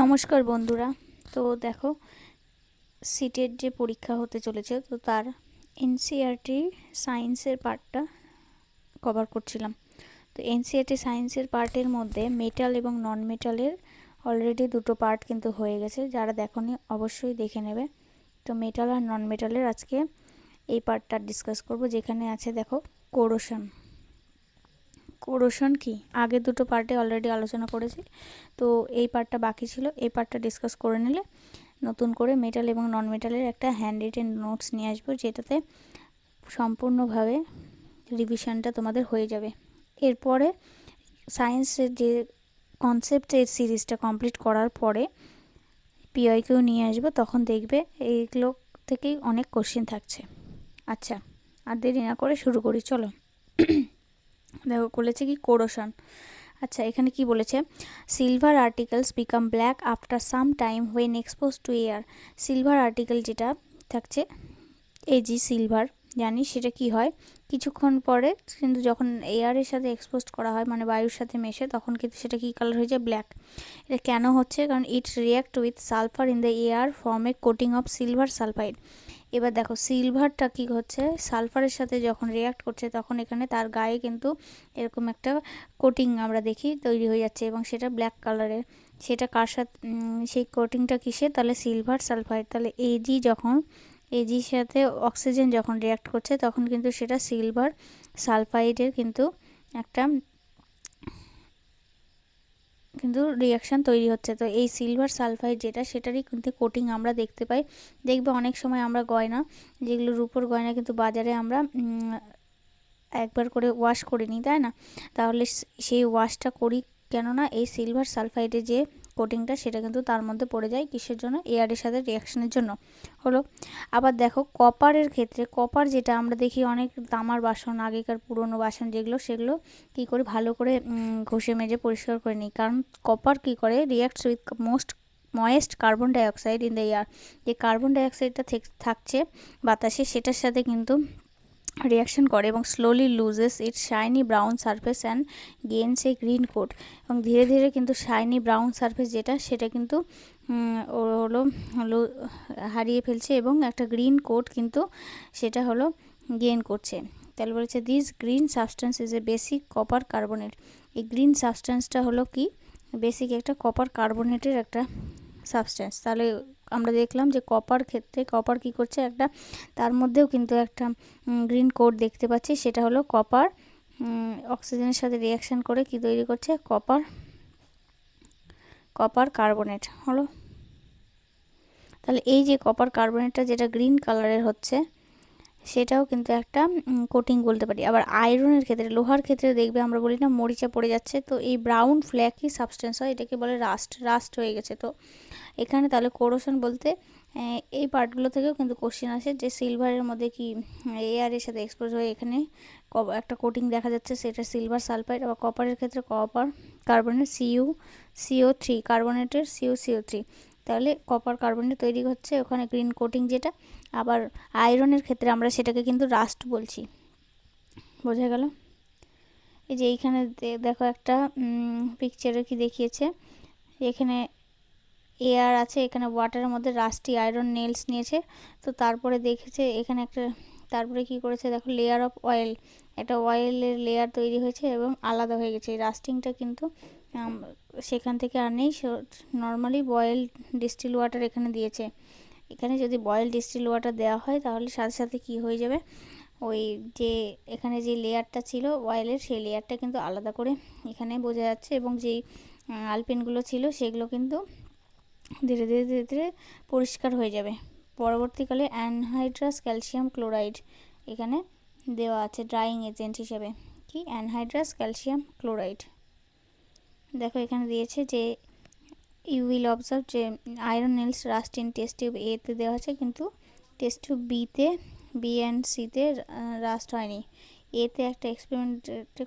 নমস্কার বন্ধুরা। তো দেখো, সিটের যে পরীক্ষা হতে চলেছে, তো তার এনসিইআরটি সায়েন্সের পার্টটা কভার করছিলাম। তো এনসিইআরটি সায়েন্সের পার্টের মধ্যে মেটাল এবং নন মেটালের অলরেডি দুটো পার্ট কিন্তু হয়ে গেছে। যারা দেখোনি অবশ্যই দেখে নেবে। তো মেটাল আর নন মেটালের আজকে এই পার্টটা ডিসকাস করব, যেখানে আছে দেখো কোরোশন। কোরোশন কি আগে দুটো পার্টে অলরেডি আলোচনা করেছি, তো এই পার্টটা বাকি ছিল। এই পার্টটা ডিসকাস করে নিলে নতুন করে মেটাল এবং নন মেটালের একটা হ্যান্ড রিটেন নোটস নিয়ে আসবো, যেটাতে সম্পূর্ণভাবে রিভিশনটা তোমাদের হয়ে যাবে। এরপরে সায়েন্সের যে কনসেপ্টের সিরিজটা কমপ্লিট করার পরে পিআইকিউ নিয়ে আসবো, তখন দেখবে এইগুলো থেকেই অনেক কোশ্চেন থাকছে। আচ্ছা, আর দেরি না করে শুরু করি, চলো। দেখো বলেছে কি কোরোশন। আচ্ছা, এখানে কি বলেছে, silver articles become black after some time when expose to air. Silver article যেটা থাকছে, এজি সিলভার, জানি সেটা কি হয় কিছুক্ষণ পরে, কিন্তু যখন এয়ারের সাথে এক্সপোজ করা হয় মানে বায়ুর সাথে মেশে, তখন কিন্তু সেটা কি কালার হয়ে যায়, ব্ল্যাক। এটা কেন হচ্ছে, কারণ it react with sulphur in the air form a coating of silver sulphide. এবার দেখো সিলভারটা কি হচ্ছে, সালফারের সাথে যখন রিয়াক্ট করছে তখন এখানে তার গায়ে কিন্তু এরকম একটা কোটিং আমরা দেখি তৈরি হয়ে যাচ্ছে, এবং সেটা ব্ল্যাক কালারের। সেটা কার সাথে, সেই কোটিংটা কিসের, তাহলে সিলভার সালফাইড। তাহলে এজির সাথে অক্সিজেন যখন রিয়াক্ট করছে তখন কিন্তু সেটা সিলভার সালফাইডের কিন্তু একটা রিয়াকশান তৈরি হচ্ছে। তো এই সিলভার সালফাইড যেটা, সেটারই কিন্তু কোটিং আমরা দেখতে পাই। দেখবে অনেক সময় আমরা গয়না, যেগুলো রূপোর গয়না, কিন্তু বাজারে আমরা একবার করে ওয়াশ করে নিই, তাই না? তাহলে সেই ওয়াশটা করি কেননা এই সিলভার সালফাইডের যে কোটিংটা, সেটা কিন্তু তার মধ্যে পড়ে যায়। কিসের জন্য, এয়ারের সাথে রিয়াকশনের জন্য হলো। আবার দেখো কপারের ক্ষেত্রে, কপার যেটা আমরা দেখি অনেক তামার বাসন, আগেকার পুরনো বাসন যেগুলো, সেগুলো কী করে ভালো করে ঘষে মেজে পরিষ্কার করে নিই, কারণ কপার কী করে, reacts with moist carbon dioxide in the air. যে কার্বন ডাইঅক্সাইডটা থাকছে বাতাসে, সেটার সাথে কিন্তু রিয়াকশন করে এবং slowly loses its shiny brown surface and gains a green coat. এবং ধীরে ধীরে কিন্তু শাইনি ব্রাউন সারফেস যেটা, সেটা কিন্তু হলো হারিয়ে ফেলছে, এবং একটা গ্রিন কোট কিন্তু সেটা হলো গেইন করছে। তাহলে বলেছে this green substance is a basic copper carbonate. এই গ্রিন সাবস্টেন্সটা হলো কি, বেসিক একটা কপার কার্বনেটের একটা সাবস্টেন্স। তাহলে আমরা দেখলাম যে কপার ক্ষেত্রে, কপার কি করছে, একটা তার মধ্যেও কিন্তু একটা গ্রিন কোড দেখতে পাচ্ছি, সেটা হলো কপার অক্সিজেনের সাথে রিয়াকশান করে কি তৈরি করছে, কপার কার্বনেট হলো। তাহলে এই যে কপার কার্বনেটটা যেটা গ্রিন কালারের হচ্ছে, সেটাও কিন্তু একটা কোটিং বলতে পারি। আবার আয়রনের ক্ষেত্রে, লোহার ক্ষেত্রে দেখবে আমরা বলি না মরিচা পড়ে যাচ্ছে, তো এই ব্রাউন ফ্ল্যাকি সাবস্টেন্স হয়, এটাকে বলে রাস্ট হয়ে গেছে। তো এখানে তাহলে কোরোশন বলতে এই পার্টগুলো থেকেও কিন্তু কোশ্চেন আসে, যে সিলভারের মধ্যে কি এয়ারের সাথে এক্সপোজ হয়ে এখানে একটা কোটিং দেখা যাচ্ছে, সেটা সিলভার সালফাইড। আবার কপারের ক্ষেত্রে কপার কার্বনেট CO3, কার্বনেটের CO3। তাহলে কপার কার্বনেট তৈরি হচ্ছে ওখানে গ্রিন কোটিং যেটা। আবার আয়রনের ক্ষেত্রে আমরা সেটাকে কিন্তু রাস্ট বলছি। বোঝা গেল? এই যে এইখানে দেখো একটা পিকচারে কি দেখিয়েছে, এখানে এয়ার আছে, এখানে ওয়াটারের মধ্যে রাস্টি আয়রন নেলস নিয়েছে। তো তারপরে দেখেছে এখানে একটা, তারপরে কি করেছে দেখো, লেয়ার অফ অয়েল, একটা অয়েলের লেয়ার তৈরি হয়েছে এবং আলাদা হয়ে গেছে। এই রাস্টিংটা কিন্তু সেখান থেকে আর নেই, নর্মালি বয়েল ডিস্টিল ওয়াটার এখানে দিয়েছে। এখানে যদি বয়েল ডিস্টিল ওয়াটার দেওয়া হয়, তাহলে সাথে সাথে কি হয়ে যাবে, ওই যে এখানে যে লেয়ারটা ছিল অয়েলের, সেই লেয়ারটা কিন্তু আলাদা করে এখানে বোঝা যাচ্ছে, এবং যেই আলপিনগুলো ছিল সেগুলো কিন্তু ধীরে ধীরে ধীরে ধীরে পরিষ্কার হয়ে যাবে। পরবর্তীকালে অ্যানহাইড্রাস ক্যালসিয়াম ক্লোরাইড এখানে দেওয়া আছে ড্রাইং এজেন্ট হিসেবে। কি, অ্যানহাইড্রাস ক্যালসিয়াম ক্লোরাইড। দেখো এখানে দিয়েছে যে ইউ উইল অবজার্ভ যে iron nails rust in test tube এতে দেওয়া আছে, কিন্তু টেস্ট টিউব বি অ্যান্ড সিতে রাস্ট হয়নি। এতে একটা এক্সপেরিমেন্ট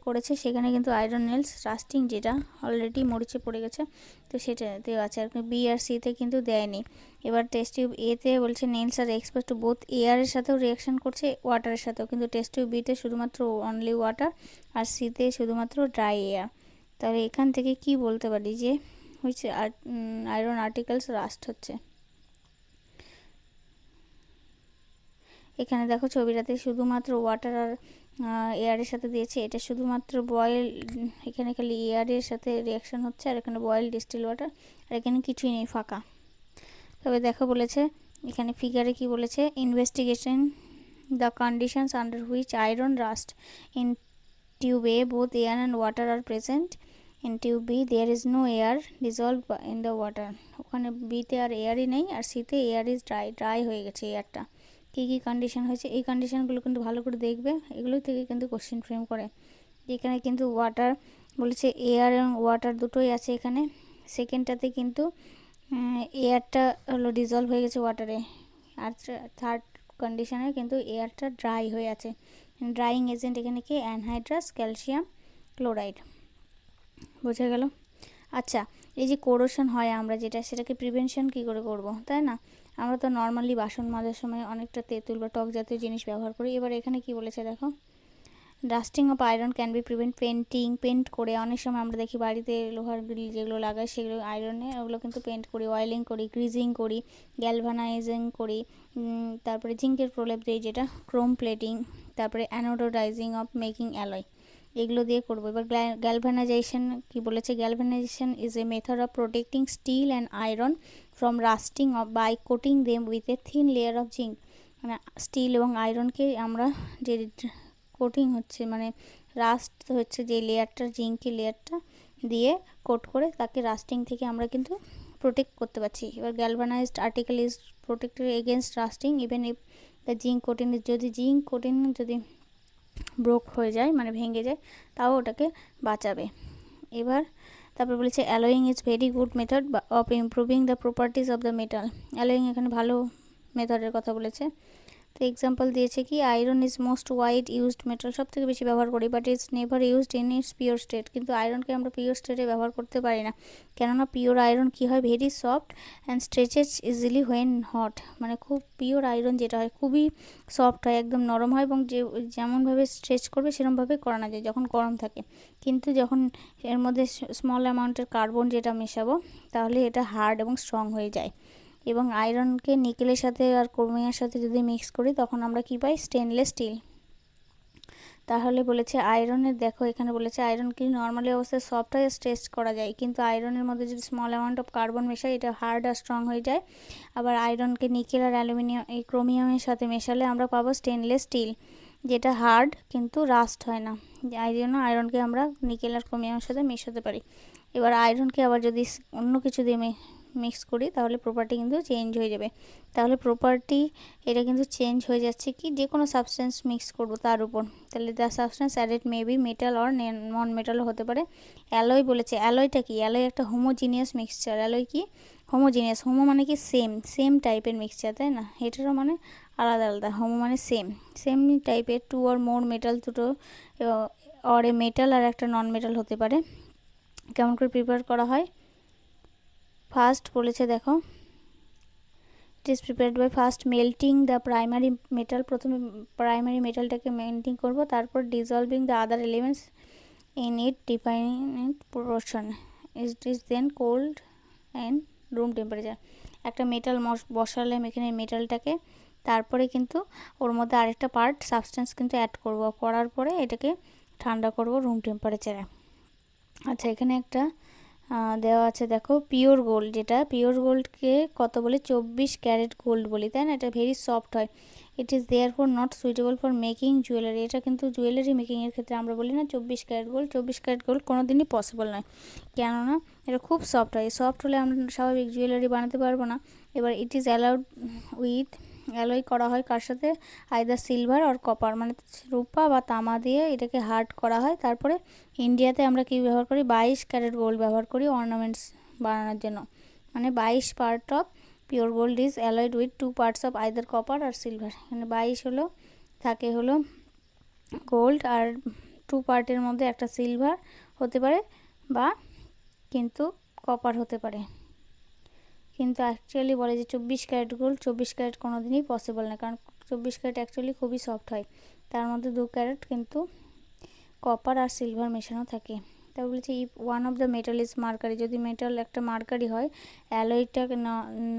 করেছে, সেখানে কিন্তু আয়রন নেলস রাস্টিং যেটা অলরেডি মরিচে পড়ে গেছে, তো সেটা দেওয়া আছে। আর বি আর সিতে কিন্তু দেয়নি। এবার টেস্ট টিউব এতে বলছে নেলস আর এক্সপোজ টু বোথ এয়ারের সাথেও রিয়াকশান করছে, ওয়াটারের সাথেও, কিন্তু টেস্ট টিউব বিতে শুধুমাত্র অনলি ওয়াটার, আর সিতে শুধুমাত্র ড্রাই এয়ার। তাহলে এখান থেকে কি বলতে পারি, যে হুইচ আয়রন আর্টিকেলস রাস্ট হচ্ছে। এখানে দেখো ছবিটাতে শুধুমাত্র ওয়াটার আর এয়ারের সাথে দিয়েছে, এটা শুধুমাত্র বয়েল, এখানে খালি এয়ারের সাথে রিয়াকশন হচ্ছে, আর এখানে বয়েল ডিস্টিল ওয়াটার, আর এখানে কিছুই নেই, ফাঁকা। তবে দেখো বলেছে এখানে ফিগারে কি বলেছে, investigation the conditions under which iron rust in tube A both air and water are present, in tube B there is no air dissolve in the water. ওখানে বিতে আর এয়ারই নেই, আর সিতে এয়ার ইজ ড্রাই হয়ে গেছে এয়ারটা। কী কী কন্ডিশন হয়েছে, এই কন্ডিশনগুলো কিন্তু ভালো করে দেখবে, এগুলো থেকে কিন্তু কোশ্চেন ফ্রেম করে। এখানে কিন্তু ওয়াটার বলেছে, এয়ার এবং ওয়াটার দুটোই আছে এখানে। সেকেন্ডটাতে কিন্তু এয়ারটা হলো ডিজলভ হয়ে গেছে ওয়াটারে, আর থার্ড কন্ডিশনে কিন্তু এয়ারটা ড্রাই হয়ে আছে। ড্রাইং এজেন্ট এখানে কি, অ্যানহাইড্রাস ক্যালসিয়াম ক্লোরাইড। বোঝা গেল? আচ্ছা, এই যে কোরোশন হয় আমরা যেটা, সেটাকে প্রিভেনশন কী করে করব, তাই না? আমরা তো নর্মালি বাসন মাজার সময় অনেকটা তেঁতুল বা টক জাতীয় জিনিস ব্যবহার করি। এবার এখানে কি বলেছে দেখো, dusting of iron can be prevent paint করে, অনেক সময় আমরা দেখি বাড়িতে লোহার গ্রিল যেগুলো লাগাই সেগুলো আয়রনে, ওগুলো কিন্তু পেন্ট করি, অয়েলিং করি, গ্রিজিং করি, গ্যালভানাইজিং করি, তারপরে জিঙ্কের প্রলেপ দিই যেটা, ক্রোম প্লেটিং, তারপরে অ্যানোডোডাইজিং অফ মেকিং অ্যালয়, এগুলো দিয়ে করবো। এবার গ্যালভানাইজেশন কি বলেছে, galvanization is a method of protecting steel and iron from rusting of by coating them with a thin layer of zinc. মানে স্টিল এবং আয়রনকে আমরা যে কোটিং হচ্ছে, মানে রাস্ট হচ্ছে যে লেয়ারটা, জিঙ্কি লেয়ারটা দিয়ে কোট করে তাকে রাস্টিং থেকে আমরা কিন্তু প্রোটেক্ট করতে পারছি। এবার galvanized article is protected against rusting even if the zinc coating, যদি জিঙ্ক কোটিং যদি ব্রোক হয়ে যায়, মানে ভেঙে যায়, তাও ওটাকে বাঁচাবে। এবার তারপর বলেছে allowing is very good method of improving the properties of the metal. Allowing এখানে ভালো মেথডের কথা বলেছে। তো এক্সাম্পল দিয়েছে কি, iron is most wide used metal, সব থেকে বেশি ব্যবহার করি, but it's never used in it's pure state. কিন্তু আয়রনকে আমরা পিওর স্টেটে ব্যবহার করতে পারি না, কেননা পিওর আয়রন কী হয়, very soft and stretches easily when hot. মানে খুব পিওর আয়রন যেটা হয় খুবই সফট হয়, একদম নরম হয়, এবং যেমনভাবে স্ট্রেচ করবে সেরকমভাবে করানো যায় যখন গরম থাকে। কিন্তু যখন এর মধ্যে স্মল অ্যামাউন্টের কার্বন যেটা মেশাবো, তাহলে এটা হার্ড এবং স্ট্রং হয়ে যায়। এবং আয়রনকে নিকেলের সাথে আর ক্রোমিয়ার সাথে যদি মিক্স করি, তখন আমরা কি পাই, স্টেনলেস স্টিল। তাহলে বলেছে আয়রনের, দেখো এখানে বলেছে আয়রন কি নর্মালি অবস্থায় সফট হয়, স্ট্রেচ করা যায়, কিন্তু আয়রনের মধ্যে যদি স্মল অ্যামাউন্ট অফ কার্বন মেশাই, এটা হার্ড আর স্ট্রং হয়ে যায়। আবার আয়রনকে নিকেল আর অ্যালুমিনিয়াম, এই ক্রোমিয়ামের সাথে মেশালে আমরা পাবো স্টেনলেস স্টিল, যেটা হার্ড কিন্তু রাস্ট হয় না। এই জন্য আয়রনকে আমরা নিকেল আর ক্রোমিয়ামের সাথে মেশাতে পারি। এবার আয়রনকে আবার যদি অন্য কিছু দিয়ে মিক্স করি, তাহলে প্রপার্টি কিন্তু চেঞ্জ হয়ে যাবে। তাহলে প্রপার্টি এটা কিন্তু চেঞ্জ হয়ে যাচ্ছে কি, যে কোনো সাবস্টেন্স মিক্স করব তার উপর, তাহলে the substance added maybe metal or non মেটালও হতে পারে। অ্যালয় বলেছে, অ্যালয়টা কি, অ্যালয় একটা হোমোজিনিয়াস মিক্সচার। অ্যালয় কি, হোমোজিনিয়াস, হোমো মানে কি সেম টাইপের মিক্সচার, তাই না? এটারও মানে আলাদা আলাদা, হোমো মানে সেম টাইপের, টু অর মোর মেটাল, দুটো অর এ মেটাল আর একটা নন মেটাল হতে পারে। কেমন করে প্রিপেয়ার করা হয়, ফার্স্ট বলেছে দেখো, it is prepared by first melting the primary metal, প্রথমে প্রাইমারি মেটালটাকে মেল্টিং করব, তারপর dissolving the other elements in it definite proportion, it is then cold and room temperature. একটা মেটাল বসালাম এখানে মেটালটাকে, তারপরে কিন্তু ওর মধ্যে আরেকটা পার্ট সাবস্টেন্স কিন্তু অ্যাড করব, করার পরে এটাকে ঠান্ডা করব রুম টেম্পারেচারে। আচ্ছা, এখানে একটা দেওয়া আছে দেখো, পিওর গোল্ড, যেটা পিওর গোল্ডকে কত বলে, 24 ক্যারেট গোল্ড বলি, তাই না? এটা ভেরি সফট হয়। It is therefore not suitable for making jewellery. এটা কিন্তু জুয়েলারি মেকিংয়ের ক্ষেত্রে আমরা বলি না 24 ক্যারেট গোল্ড, 24 ক্যারেট গোল্ড কোনো দিনই পসিবল নয়, কেননা এটা খুব সফট হয়। সফট হলে আমরা স্বাভাবিক জুয়েলারি বানাতে পারবো না। এবার it is allowed with, alloy করা হয় কার সাথে, আইদার সিলভার আর কপার, মানে রূপা বা তামা দিয়ে এটাকে হার্ড করা হয়। তারপরে ইন্ডিয়াতে আমরা কি ব্যবহার করি, 22 ক্যারেট গোল্ড ব্যবহার করি অর্নামেন্টস বানানোর জন্য। মানে 22 part of pure gold is alloyed with 2 parts of either copper আর সিলভার। এখানে 22 হলো থাকে হলো গোল্ড, আর 2 পার্টের মধ্যে একটা সিলভার হতে পারে, বা কিন্তু কপার হতে পারে। কিন্তু অ্যাকচুয়ালি বলে যে 24 ক্যারেট গোল্ড, 24 ক্যারেট কোনো দিনই পসিবল না, কারণ 24 ক্যারেট অ্যাকচুয়ালি খুবই সফট হয়, তার মধ্যে 2 ক্যারেট কিন্তু কপার আর সিলভার মেশানো থাকে। তা বলছে if one of the metal is mercury, যদি মেটাল একটা মার্কারি হয়, অ্যালয়টার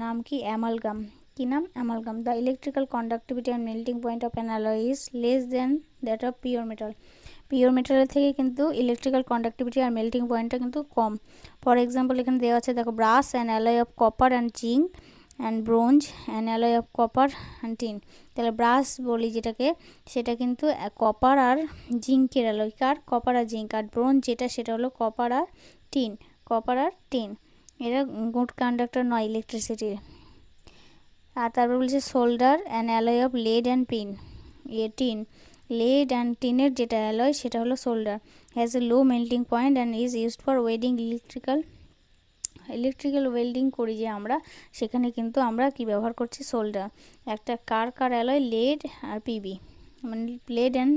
নাম কি? অ্যামালগাম। কি নাম? Amalgam. The electrical conductivity and melting point of an alloy is less than that of pure metal. Pure মেটালের থেকে কিন্তু ইলেকট্রিক্যাল কন্ডাক্টিভিটি আর মেল্টিং পয়েন্টটা কিন্তু কম। ফর এক্সাম্পল এখানে দেওয়া আছে, দেখো, brass and alloy of copper and zinc and bronze and alloy of copper and tin. তাহলে ব্রাস বলি যেটাকে, সেটা কিন্তু কপার আর জিঙ্কের অ্যালয়। কার? কপার আর জিঙ্ক। আর ব্রোঞ্জ যেটা, সেটা হলো কপার আর টিন। কপার আর টিন এরা গুড কন্ডাক্টর নয় ইলেকট্রিসিটির। আর তারপর বলছে solder and alloy of lead and tin. Lead and টিনের যেটা অ্যালয় সেটা হলো solder, has a low melting point and is used for welding. Electrical welding করি যে আমরা, সেখানে কিন্তু আমরা কি ব্যবহার করছি? সোল্ডার। একটা কার অ্যালয়? লেড আর পিবি, মানে লেড অ্যান্ড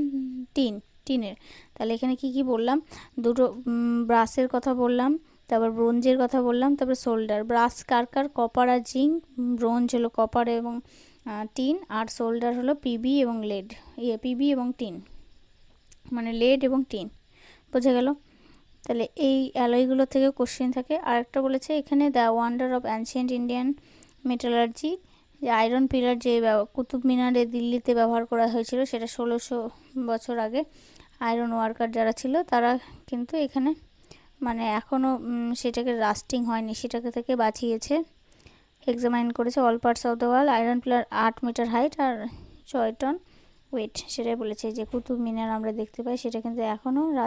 টিনের। তাহলে এখানে কি কি বললাম? দুটো ব্রাশের কথা বললাম, তারপর ব্রোঞ্জের কথা বললাম, তারপর সোল্ডার। ব্রাশ কার? কপার আর জিঙ্ক, ব্রোঞ্জ হলো কপার এবং টিন, আর সোল্ডার হলো পিবি এবং লেড, পিবি এবং টিন, মানে লেড এবং টিন। বোঝা গেল? তাহলে এই অ্যালয়গুলো থেকে কোশ্চেন থাকে। আরেকটা বলেছে এখানে, the wonder of ancient Indian metallurgy, যে আয়রন পিলার যে কুতুব মিনারে দিল্লিতে ব্যবহার করা হয়েছিল, সেটা 1600 বছর আগে আয়রন ওয়ার্কার যারা ছিল তারা কিন্তু এখানে মানে এখনও সেটাকে রাস্টিং হয়নি, সেটাকে থেকে বাঁচিয়েছে। এক্সামাইন করেছে। All parts of the wall iron pillar 8 metre height আর 6 টন ওয়েট, সেটাই বলেছে। যে কুতুব মিনার আমরা দেখতে পাই সেটা কিন্তু এখনও